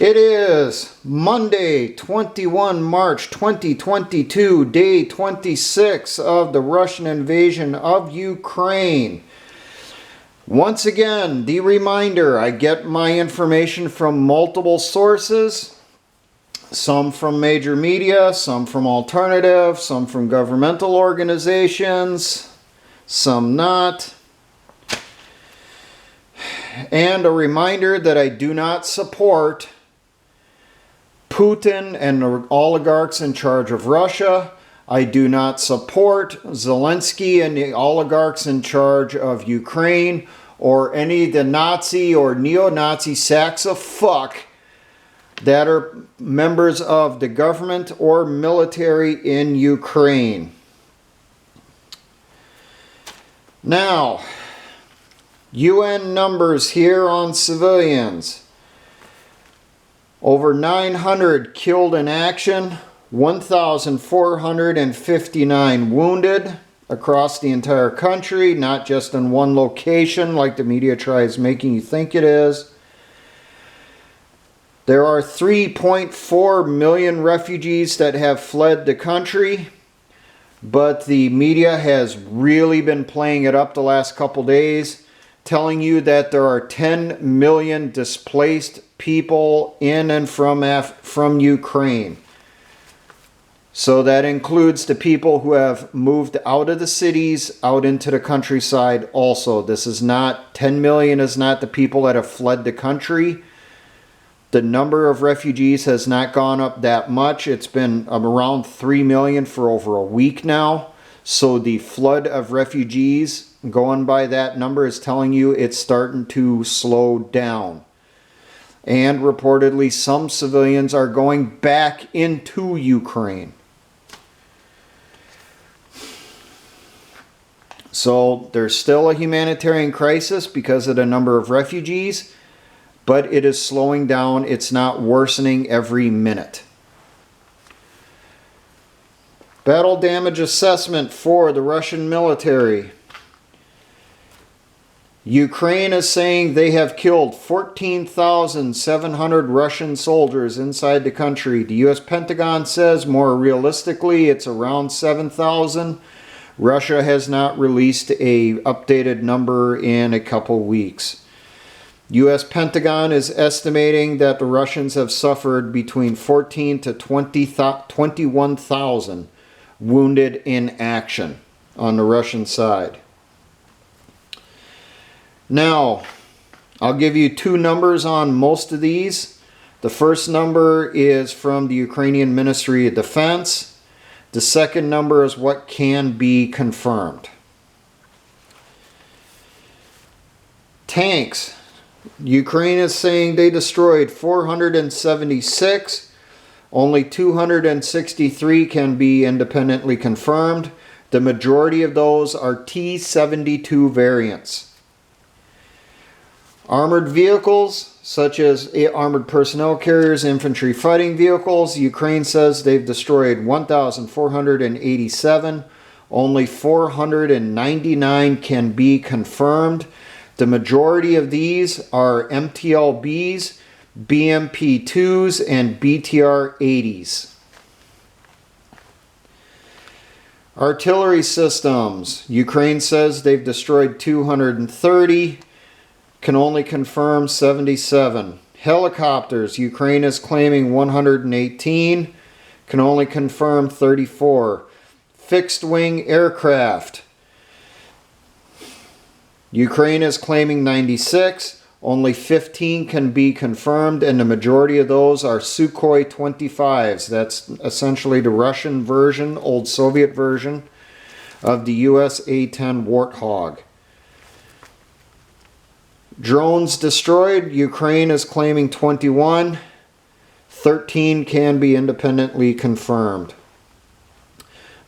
It is Monday, 21 March 2022, day 26 of the Russian invasion of Ukraine. Once again, the reminder, I get my information from multiple sources, some from major media, some from alternative, some from governmental organizations, some not. And a reminder that I do not support Putin and the oligarchs in charge of Russia. I do not support Zelensky and the oligarchs in charge of Ukraine, or any of the Nazi or neo-Nazi sacks of fuck that are members of the government or military in Ukraine. Now, UN numbers here on civilians. Over 900 killed in action, 1,459 wounded across the entire country, not just in one location like the media tries making you think it is. There are 3.4 million refugees that have fled the country, but the media has really been playing it up the last couple days, telling you that there are 10 million displaced people in and from Ukraine. So that includes the people who have moved out of the cities, out into the countryside also. This is not, 10 million is not the people that have fled the country. The number of refugees has not gone up that much. It's been around 3 million for over a week now. So the flood of refugees, going by that number, is telling you it's starting to slow down. And reportedly some civilians are going back into Ukraine. So there's still a humanitarian crisis because of the number of refugees, but it is slowing down. It's not worsening every minute. Battle damage assessment for the Russian military. Ukraine is saying they have killed 14,700 Russian soldiers inside the country. The U.S. Pentagon says more realistically it's around 7,000. Russia has not released a updated number in a couple weeks. U.S. Pentagon is estimating that the Russians have suffered between 14 to 21,000 wounded in action on the Russian side. Now, I'll give you two numbers on most of these. The first number is from the Ukrainian Ministry of Defense. The second number is what can be confirmed. Tanks. Ukraine is saying they destroyed 476. Only 263 can be independently confirmed. The majority of those are T-72 variants. Armored vehicles, such as armored personnel carriers, infantry fighting vehicles, Ukraine says they've destroyed 1,487. Only 499 can be confirmed. The majority of these are MTLBs, BMP-2s, and BTR-80s. Artillery systems. Ukraine says they've destroyed 230. Can only confirm 77. Helicopters, Ukraine is claiming 118. Can only confirm 34. Fixed wing aircraft, Ukraine is claiming 96. Only 15 can be confirmed, and the majority of those are Sukhoi 25s. That's essentially the Russian version, old Soviet version, of the US A-10 Warthog. Drones destroyed, Ukraine is claiming 21. 13 can be independently confirmed.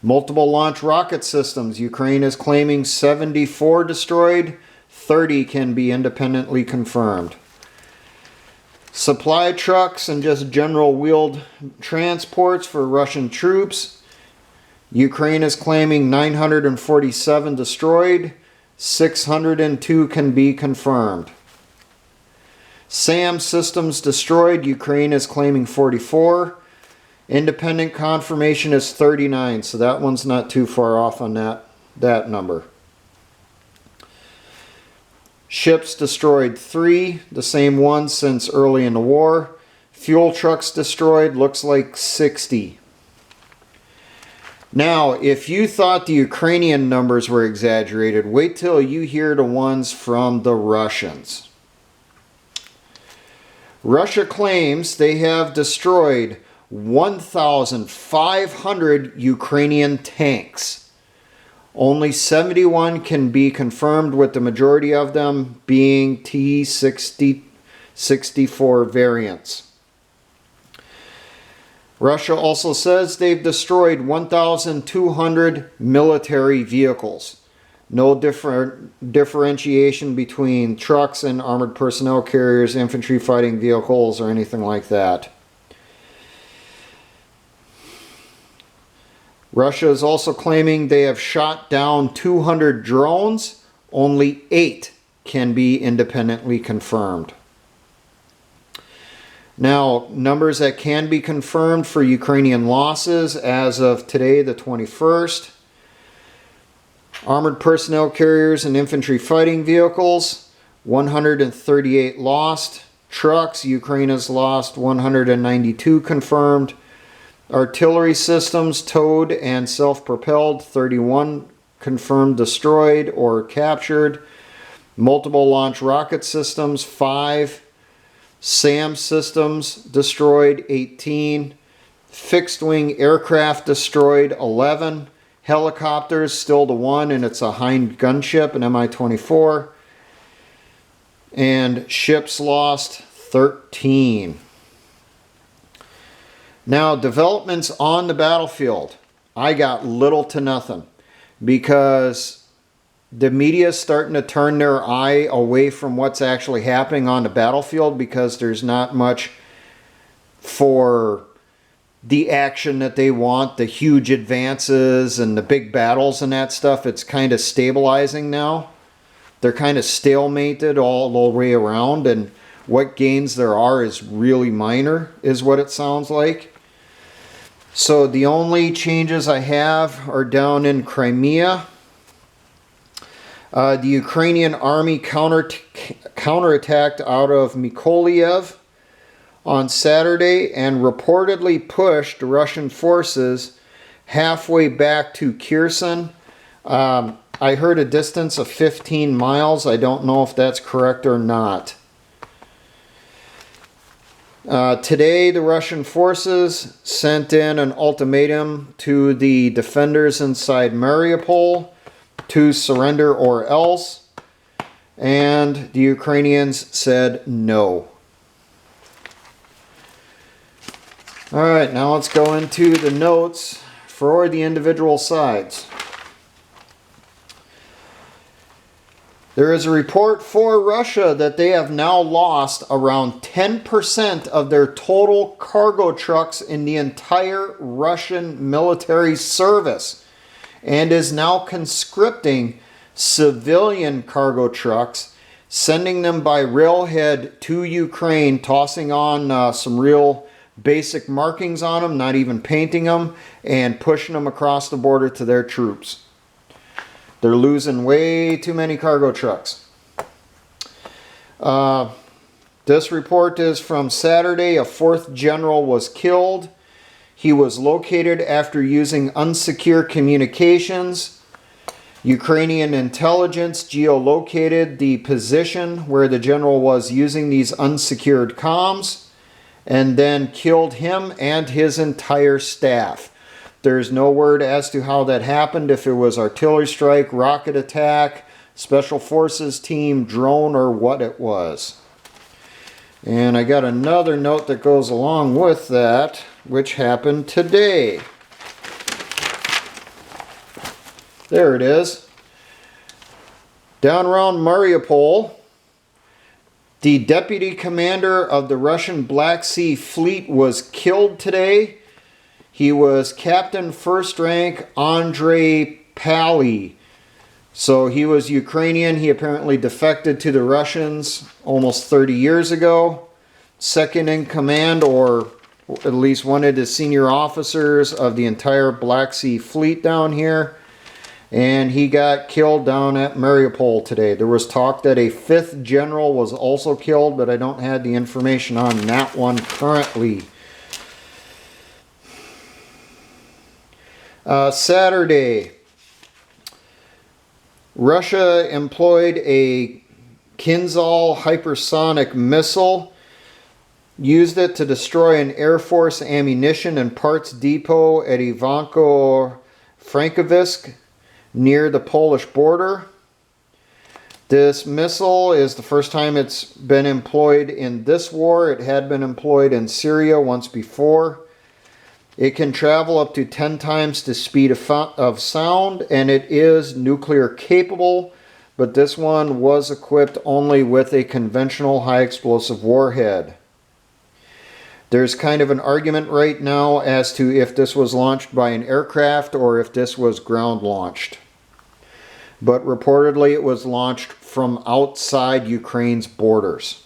Multiple launch rocket systems, Ukraine is claiming 74 destroyed. 30 can be independently confirmed. Supply trucks and just general wheeled transports for Russian troops, Ukraine is claiming 947 destroyed. 602 can be confirmed. SAM systems destroyed. Ukraine is claiming 44. Independent confirmation is 39, so that one's not too far off on that number. Ships destroyed 3, the same one since early in the war. Fuel trucks destroyed, looks like 60. Now, if you thought the Ukrainian numbers were exaggerated, wait till you hear the ones from the Russians. Russia claims they have destroyed 1,500 Ukrainian tanks. Only 71 can be confirmed, with the majority of them being T-64 variants. Russia also says they've destroyed 1,200 military vehicles. No differentiation between trucks and armored personnel carriers, infantry fighting vehicles, or anything like that. Russia is also claiming they have shot down 200 drones. Only 8 can be independently confirmed. Now, numbers that can be confirmed for Ukrainian losses as of today, the 21st. Armored personnel carriers and infantry fighting vehicles, 138 lost. Trucks, Ukraine has lost 192 confirmed. Artillery systems, towed and self-propelled, 31 confirmed destroyed or captured. Multiple launch rocket systems, 5. SAM systems destroyed, 18. Fixed-wing aircraft destroyed, 11. Helicopters, still the 1, and it's a Hind gunship, an Mi-24. And ships lost, 13. Now, developments on the battlefield. I got little to nothing, because the media is starting to turn their eye away from what's actually happening on the battlefield, because there's not much for the action that they want, the huge advances and the big battles and that stuff. It's kind of stabilizing now. They're kind of stalemated all the way around, and what gains there are is really minor, is what it sounds like. So the only changes I have are down in Crimea. The Ukrainian army counterattacked out of Mykolaiv on Saturday and reportedly pushed Russian forces halfway back to Kherson. I heard a distance of 15 miles. I don't know if that's correct or not. Today, the Russian forces sent in an ultimatum to the defenders inside Mariupol to surrender or else, and the Ukrainians said no. Alright, now let's go into the notes for the individual sides. There is a report for Russia that they have now lost around 10% of their total cargo trucks in the entire Russian military service, and is now conscripting civilian cargo trucks, sending them by railhead to Ukraine, tossing on some real basic markings on them, not even painting them, and pushing them across the border to their troops. They're losing way too many cargo trucks. This report is from Saturday. A 4th general was killed. He was located after using unsecure communications. Ukrainian intelligence geolocated the position where the general was using these unsecured comms, and then killed him and his entire staff. There's no word as to how that happened, if it was artillery strike, rocket attack, special forces team, drone, or what it was. And I got another note that goes along with that, which happened today. There it is. Down around Mariupol, the deputy commander of the Russian Black Sea Fleet was killed today. He was Captain First Rank Andrei Pally. So he was Ukrainian. He apparently defected to the Russians almost 30 years ago. Second in command, or at least one of the senior officers of the entire Black Sea Fleet down here. And he got killed down at Mariupol today. There was talk that a 5th general was also killed, but I don't have the information on that one currently. Saturday, Russia employed a Kinzhal hypersonic missile, used it to destroy an Air Force ammunition and parts depot at Ivano-Frankivsk near the Polish border. This missile is the first time it's been employed in this war. It had been employed in Syria once before. It can travel up to 10 times the speed of sound, and it is nuclear capable, but this one was equipped only with a conventional high explosive warhead. There's kind of an argument right now as to if this was launched by an aircraft or if this was ground launched. But reportedly it was launched from outside Ukraine's borders.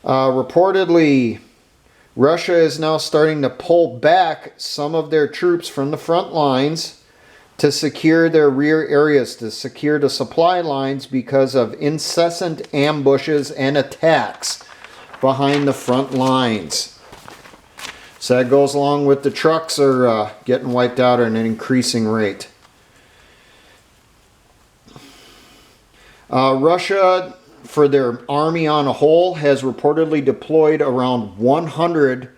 Reportedly, Russia is now starting to pull back some of their troops from the front lines to secure their rear areas, to secure the supply lines because of incessant ambushes and attacks behind the front lines. So that goes along with the trucks are getting wiped out at an increasing rate. Russia, for their army on a whole, has reportedly deployed around 100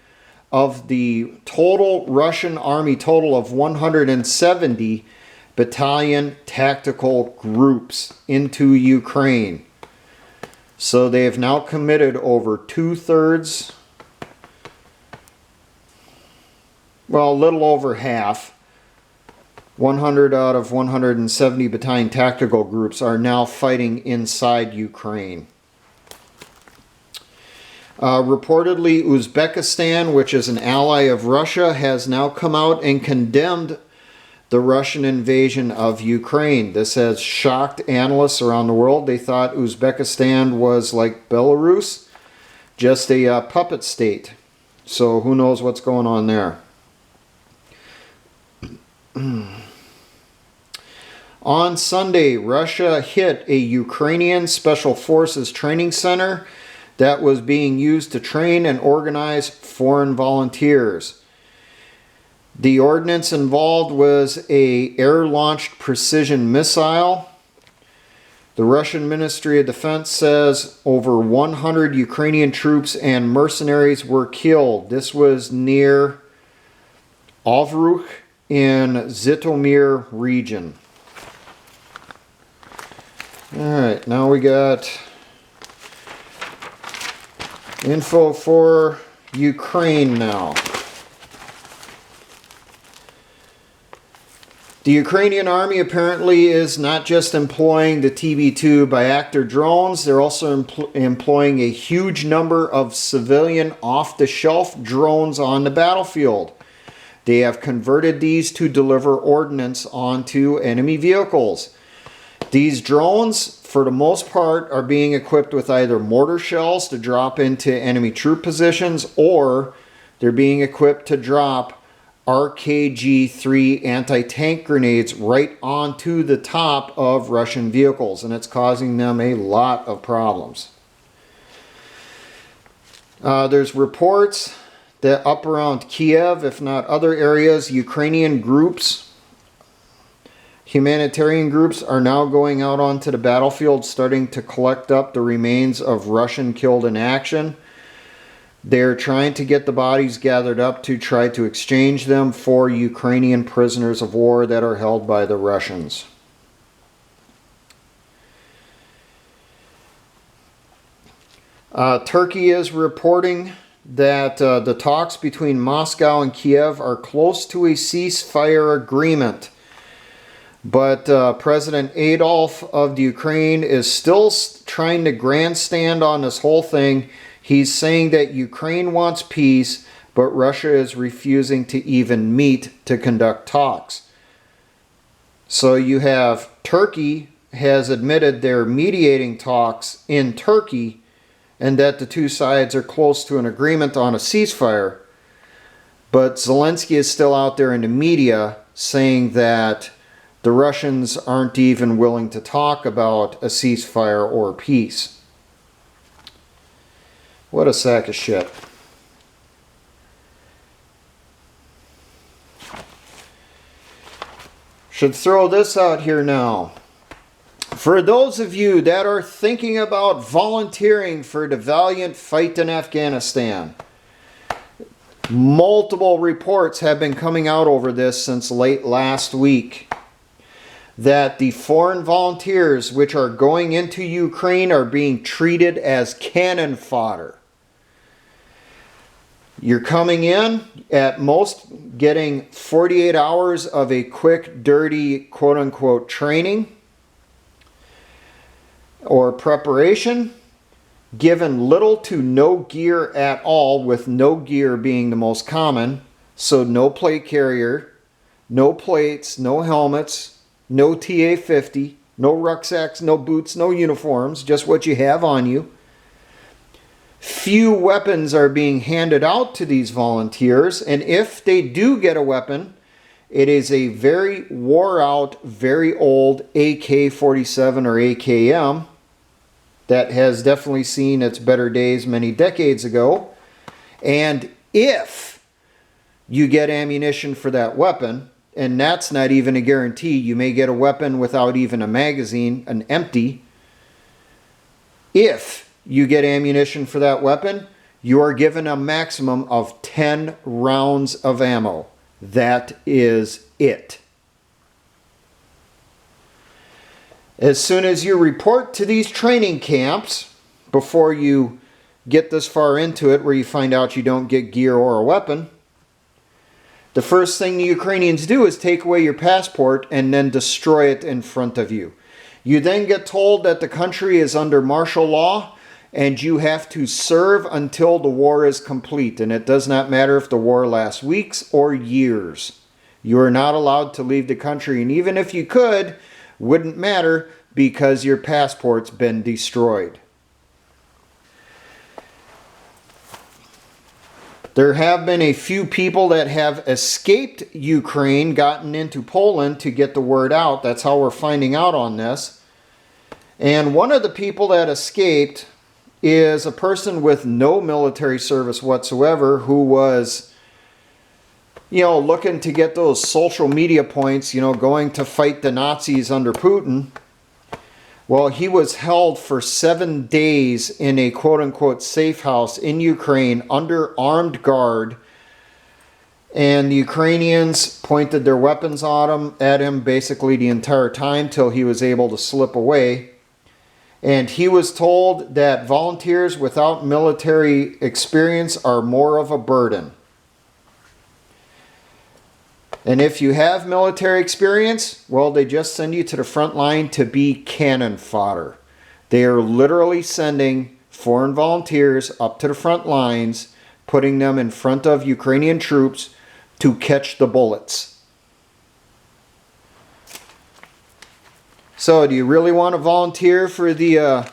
of the total Russian army total of 170 battalion tactical groups into Ukraine. So they have now committed over 2/3, well, a little over half. 100 out of 170 battalion tactical groups are now fighting inside Ukraine. Reportedly, Uzbekistan, which is an ally of Russia, has now come out and condemned the Russian invasion of Ukraine. This has shocked analysts around the world. They thought Uzbekistan was like Belarus, just a puppet state. So who knows what's going on there. On Sunday, Russia hit a Ukrainian Special Forces training center that was being used to train and organize foreign volunteers. The ordnance involved was a air-launched precision missile. The Russian Ministry of Defense says over 100 Ukrainian troops and mercenaries were killed. This was near Ovruch in Zhytomyr region. Alright, now we got info for Ukraine now. The Ukrainian army apparently is not just employing the TB2 Bayraktar drones, they're also employing a huge number of civilian off-the-shelf drones on the battlefield. They have converted these to deliver ordnance onto enemy vehicles. These drones, for the most part, are being equipped with either mortar shells to drop into enemy troop positions, or they're being equipped to drop RKG-3 anti-tank grenades right onto the top of Russian vehicles, and it's causing them a lot of problems. There's reports that up around Kiev, if not other areas, Ukrainian groups, humanitarian groups, are now going out onto the battlefield starting to collect up the remains of Russian killed in action. They're trying to get the bodies gathered up to try to exchange them for Ukrainian prisoners of war that are held by the Russians. Turkey is reporting that the talks between Moscow and Kiev are close to a ceasefire agreement. But President Adolf of the Ukraine is still trying to grandstand on this whole thing. He's saying that Ukraine wants peace, but Russia is refusing to even meet to conduct talks. So you have Turkey has admitted they're mediating talks in Turkey and that the two sides are close to an agreement on a ceasefire. But Zelensky is still out there in the media saying that the Russians aren't even willing to talk about a ceasefire or peace. What a sack of shit. Should throw this out here now. For those of you that are thinking about volunteering for the valiant fight in Afghanistan, multiple reports have been coming out over this since late last week, that the foreign volunteers which are going into Ukraine are being treated as cannon fodder. You're coming in, at most getting 48 hours of a quick, dirty, quote-unquote training or preparation, given little to no gear at all, with no gear being the most common. So no plate carrier, no plates, no helmets, no TA-50, no rucksacks, no boots, no uniforms, just what you have on you. Few weapons are being handed out to these volunteers, and if they do get a weapon, it is a very wore-out, very old AK-47 or AKM that has definitely seen its better days many decades ago. And if you get ammunition for that weapon, and that's not even a guarantee, you may get a weapon without even a magazine, an empty. If you get ammunition for that weapon, you are given a maximum of 10 rounds of ammo. That is it. As soon as you report to these training camps, before you get this far into it where you find out you don't get gear or a weapon, the first thing the Ukrainians do is take away your passport and then destroy it in front of you. You then get told that the country is under martial law and you have to serve until the war is complete. And it does not matter if the war lasts weeks or years. You are not allowed to leave the country. And even if you could, wouldn't matter because your passport's been destroyed. There have been a few people that have escaped Ukraine, gotten into Poland to get the word out. That's how we're finding out on this. And one of the people that escaped is a person with no military service whatsoever who was, looking to get those social media points, going to fight the Nazis under Putin. Well, he was held for 7 days in a quote-unquote safe house in Ukraine under armed guard. And the Ukrainians pointed their weapons at him basically the entire time till he was able to slip away. And he was told that volunteers without military experience are more of a burden. And if you have military experience, well, they just send you to the front line to be cannon fodder. They are literally sending foreign volunteers up to the front lines, putting them in front of Ukrainian troops to catch the bullets. So, do you really want to volunteer for the,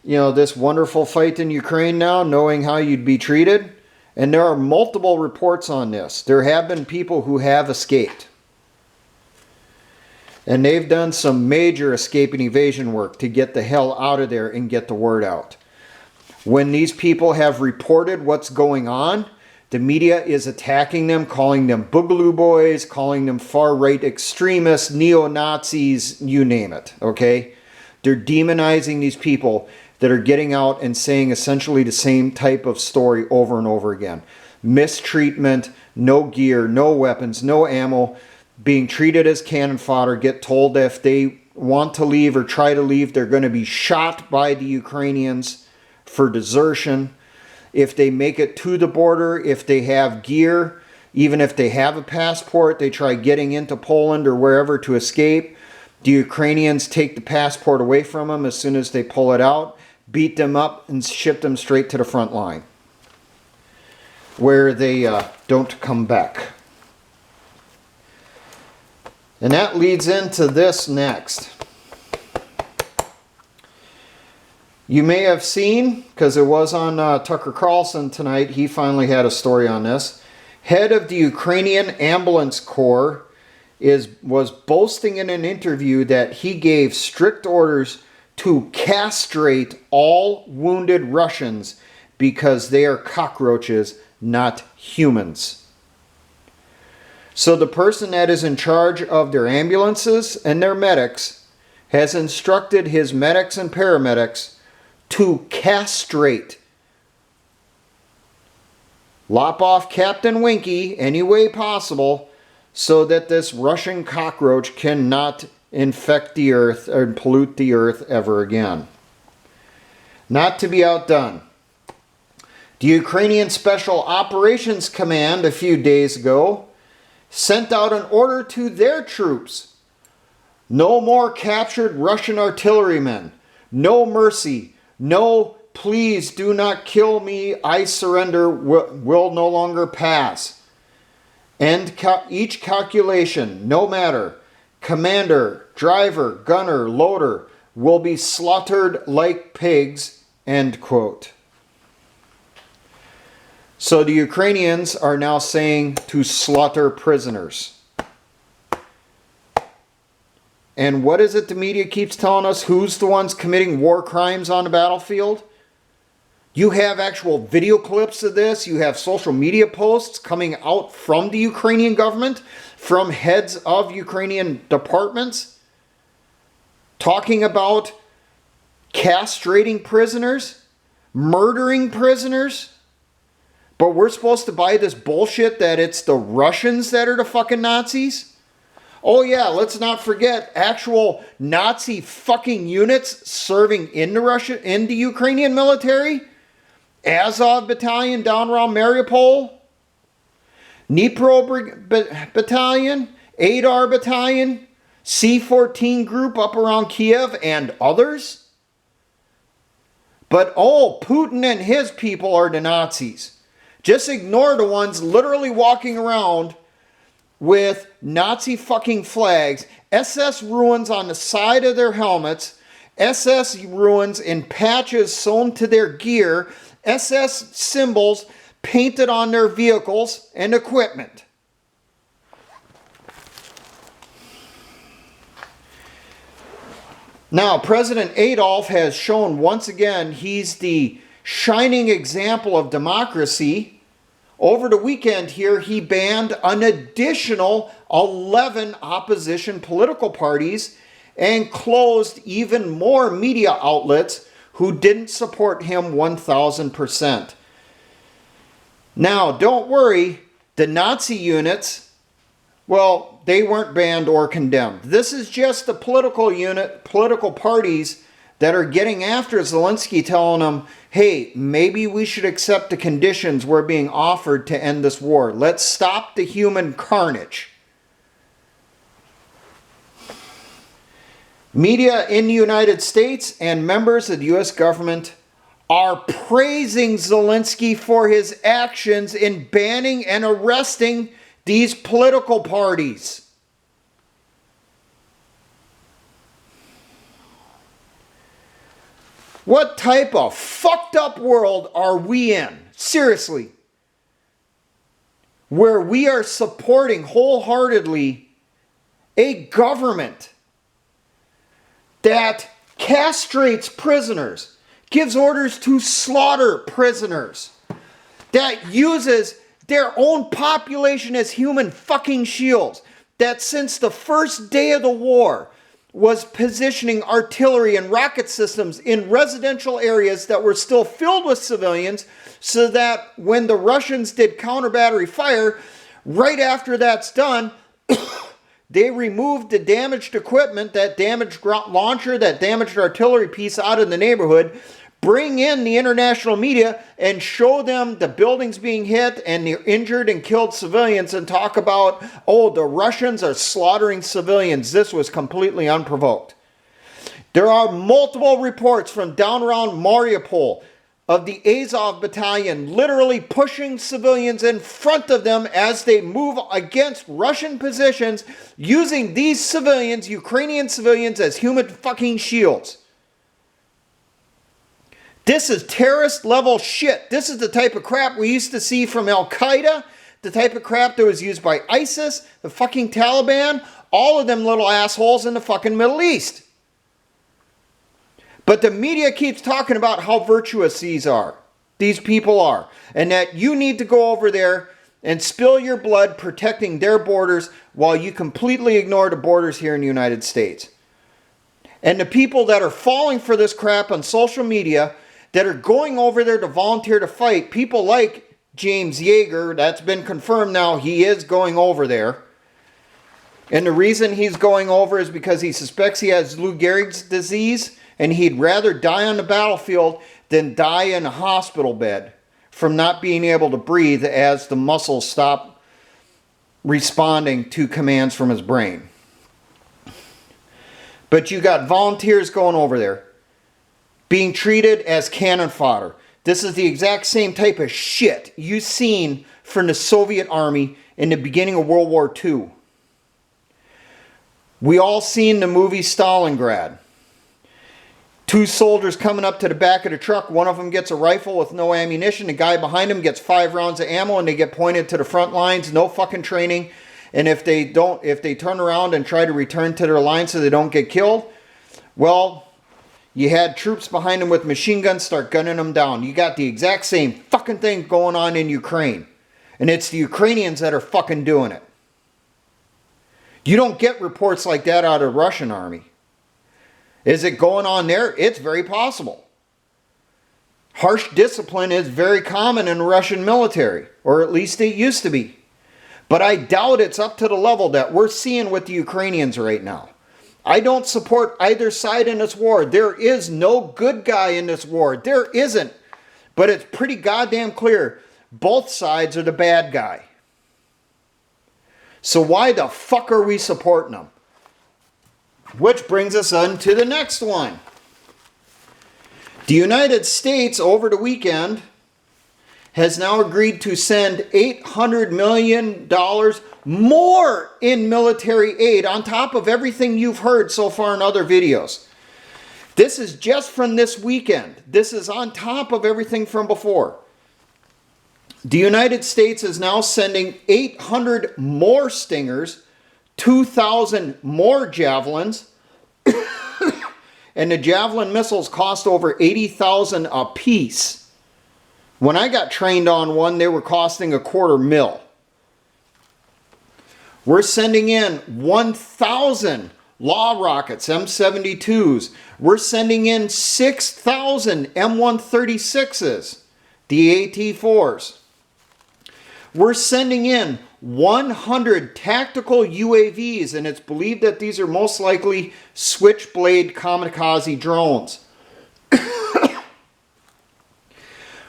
this wonderful fight in Ukraine now, knowing how you'd be treated? And there are multiple reports on this. There have been people who have escaped. And they've done some major escape and evasion work to get the hell out of there and get the word out. When these people have reported what's going on, the media is attacking them, calling them boogaloo boys, calling them far-right extremists, neo-Nazis, you name it, okay? They're demonizing these people that are getting out and saying essentially the same type of story over and over again. Mistreatment, no gear, no weapons, no ammo, being treated as cannon fodder, get told that if they want to leave or try to leave, they're going to be shot by the Ukrainians for desertion. If they make it to the border, if they have gear, even if they have a passport, they try getting into Poland or wherever to escape. The Ukrainians take the passport away from them as soon as they pull it out, beat them up, and ship them straight to the front line, where they don't come back. And that leads into this next. You may have seen, because it was on Tucker Carlson tonight, he finally had a story on this. Head of the Ukrainian Ambulance Corps was boasting in an interview that he gave strict orders to castrate all wounded Russians because they are cockroaches, not humans. So the person that is in charge of their ambulances and their medics has instructed his medics and paramedics to castrate, lop off Captain Winky any way possible so that this Russian cockroach cannot infect the earth or pollute the earth ever again. Not to be outdone, the Ukrainian Special Operations Command a few days ago sent out an order to their troops. No more captured Russian artillerymen. No mercy. No, please do not kill me. I surrender will no longer pass. End each calculation, no matter. Commander, driver, gunner, loader will be slaughtered like pigs. End quote. So the Ukrainians are now saying to slaughter prisoners. And what is it the media keeps telling us? Who's the ones committing war crimes on the battlefield? You have actual video clips of this. You have social media posts coming out from the Ukrainian government, from heads of Ukrainian departments, talking about castrating prisoners, murdering prisoners. But we're supposed to buy this bullshit that it's the Russians that are the fucking Nazis? Oh yeah, let's not forget actual Nazi fucking units serving in the Ukrainian military. Azov Battalion down around Mariupol. Dnipro Battalion. Adar Battalion. C-14 group up around Kiev and others. But Putin and his people are the Nazis. Just ignore the ones literally walking around with Nazi fucking flags, SS ruins on the side of their helmets, SS ruins in patches sewn to their gear, SS symbols painted on their vehicles and equipment. Now, President Adolf has shown once again he's the shining example of democracy. Over the weekend here, he banned an additional 11 opposition political parties and closed even more media outlets who didn't support him 1,000%. Now, don't worry, the Nazi units, well, they weren't banned or condemned. This is just the political parties that are getting after Zelensky, telling him, hey, maybe we should accept the conditions we're being offered to end this war. Let's stop the human carnage. Media in the United States and members of the U.S. government are praising Zelensky for his actions in banning and arresting these political parties. What type of fucked up world are we in? Seriously. Where we are supporting wholeheartedly a government that castrates prisoners, gives orders to slaughter prisoners, that uses their own population as human fucking shields, that since the first day of the war was positioning artillery and rocket systems in residential areas that were still filled with civilians so that when the Russians did counter-battery fire, right after that's done, they removed the damaged equipment, that damaged launcher, that damaged artillery piece out of the neighborhood, bring in the international media and show them the buildings being hit and the injured and killed civilians and talk about, oh, the Russians are slaughtering civilians. This was completely unprovoked. There are multiple reports from down around Mariupol, of the Azov battalion literally pushing civilians in front of them as they move against Russian positions, using these civilians, Ukrainian civilians, as human fucking shields. This is terrorist level shit. This is the type of crap we used to see from Al-Qaeda, the type of crap that was used by ISIS, the fucking Taliban, all of them little assholes in the fucking Middle East. But the media keeps talking about how virtuous these people are, and that you need to go over there and spill your blood protecting their borders while you completely ignore the borders here in the United States. And the people that are falling for this crap on social media, that are going over there to volunteer to fight, people like James Yeager, that's been confirmed now, he is going over there. And the reason he's going over is because he suspects he has Lou Gehrig's disease, and he'd rather die on the battlefield than die in a hospital bed from not being able to breathe as the muscles stop responding to commands from his brain. But you got volunteers going over there, being treated as cannon fodder. This is the exact same type of shit you've seen from the Soviet army in the beginning of World War II. We all seen the movie Stalingrad. Two soldiers coming up to the back of the truck. One of them gets a rifle with no ammunition. The guy behind him gets 5 rounds of ammo, and they get pointed to the front lines. No fucking training. And if they turn around and try to return to their line so they don't get killed, well, you had troops behind them with machine guns start gunning them down. You got the exact same fucking thing going on in Ukraine. And it's the Ukrainians that are fucking doing it. You don't get reports like that out of the Russian army. Is it going on there? It's very possible. Harsh discipline is very common in the Russian military, or at least it used to be. But I doubt it's up to the level that we're seeing with the Ukrainians right now. I don't support either side in this war. There is no good guy in this war. There isn't. But it's pretty goddamn clear. Both sides are the bad guy. So why the fuck are we supporting them? Which brings us on to the next one. The United States, over the weekend, has now agreed to send $800 million more in military aid on top of everything you've heard so far in other videos. This is just from this weekend. This is on top of everything from before. The United States is now sending 800 more Stingers, 2,000 more Javelins, and the Javelin missiles cost over $80,000 a piece. When I got trained on one, they were costing $250,000. We're sending in 1,000 Law rockets, M72s. We're sending in 6,000 M136s, the AT-4s. We're sending in 100 tactical UAVs, and it's believed that these are most likely Switchblade kamikaze drones.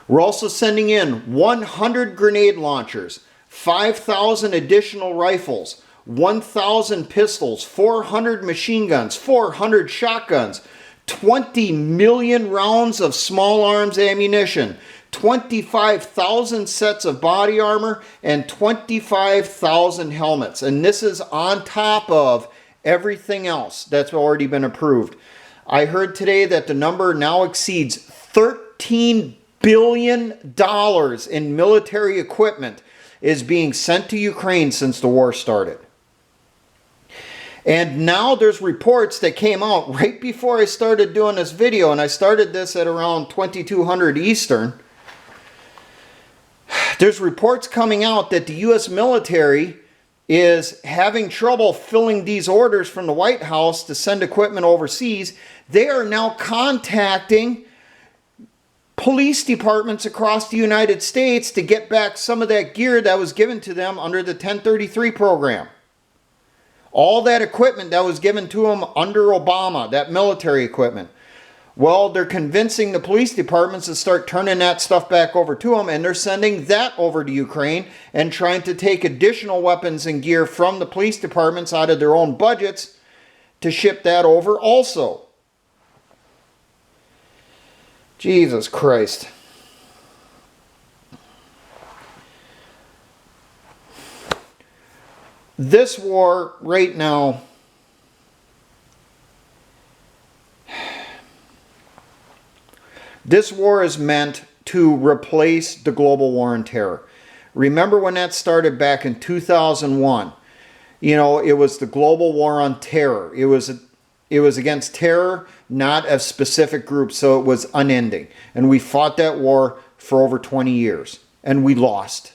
We're also sending in 100 grenade launchers, 5,000 additional rifles, 1,000 pistols, 400 machine guns, 400 shotguns, 20 million rounds of small arms ammunition, 25,000 sets of body armor, and 25,000 helmets. And this is on top of everything else that's already been approved. I heard today that the number now exceeds $13 billion in military equipment is being sent to Ukraine since the war started. And now there's reports that came out right before I started doing this video, and I started this at around 2200 Eastern. There's reports coming out that the U.S. military is having trouble filling these orders from the White House to send equipment overseas. They are now contacting police departments across the United States to get back some of that gear that was given to them under the 1033 program. All that equipment that was given to them under Obama, that military equipment. Well, they're convincing the police departments to start turning that stuff back over to them, and they're sending that over to Ukraine and trying to take additional weapons and gear from the police departments out of their own budgets to ship that over also. Jesus Christ. This war right now, this war is meant to replace the global war on terror. Remember when that started back in 2001? You know, it was the global war on terror. It was against terror, not a specific group, so it was unending. And we fought that war for over 20 years, and we lost.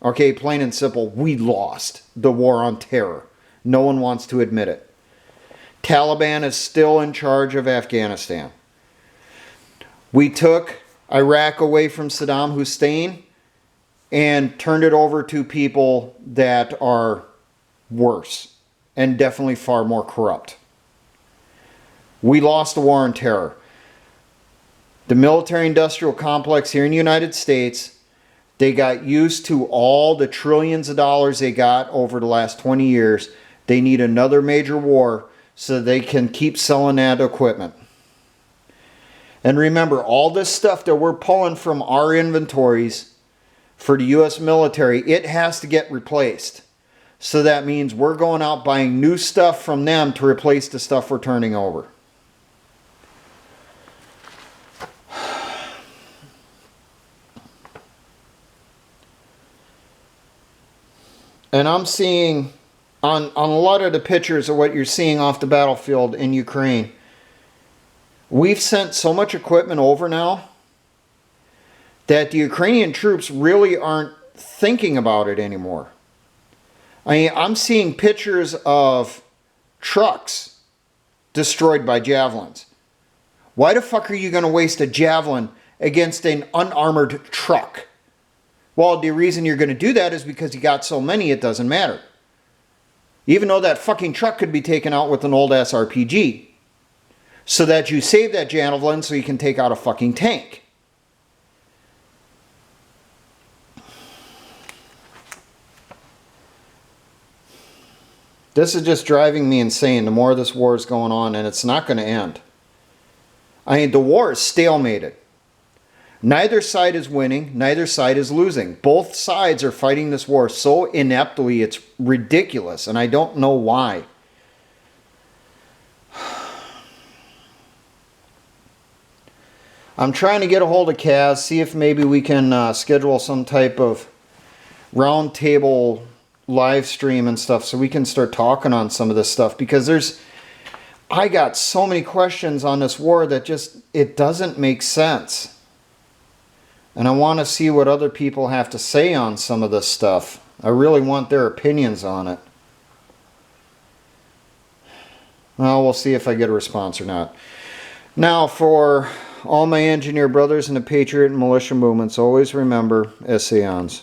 Okay, plain and simple, we lost the war on terror. No one wants to admit it. Taliban is still in charge of Afghanistan. We took Iraq away from Saddam Hussein and turned it over to people that are worse and definitely far more corrupt. We lost the war on terror. The military-industrial complex here in the United States, they got used to all the trillions of dollars they got over the last 20 years. They need another major war so they can keep selling that equipment. And remember, all this stuff that we're pulling from our inventories for the U.S. military, it has to get replaced. So that means we're going out buying new stuff from them to replace the stuff we're turning over. And I'm seeing on a lot of the pictures of what you're seeing off the battlefield in Ukraine, we've sent so much equipment over now that the Ukrainian troops really aren't thinking about it anymore. I mean, I'm seeing pictures of trucks destroyed by javelins. Why the fuck are you going to waste a javelin against an unarmored truck? Well, the reason you're going to do that is because you got so many, it doesn't matter. Even though that fucking truck could be taken out with an old-ass RPG. So that you save that javelin so you can take out a fucking tank. This is just driving me insane the more this war is going on, and it's not going to end. I mean, the war is stalemated. Neither side is winning, neither side is losing. Both sides are fighting this war so ineptly, it's ridiculous, and I don't know why. I'm trying to get a hold of Kaz, see if maybe we can schedule some type of round table live stream and stuff so we can start talking on some of this stuff, because I got so many questions on this war that just, it doesn't make sense. And I want to see what other people have to say on some of this stuff. I really want their opinions on it. Well, we'll see if I get a response or not. Now, for all my engineer brothers in the Patriot and militia movements, always remember, Essayons.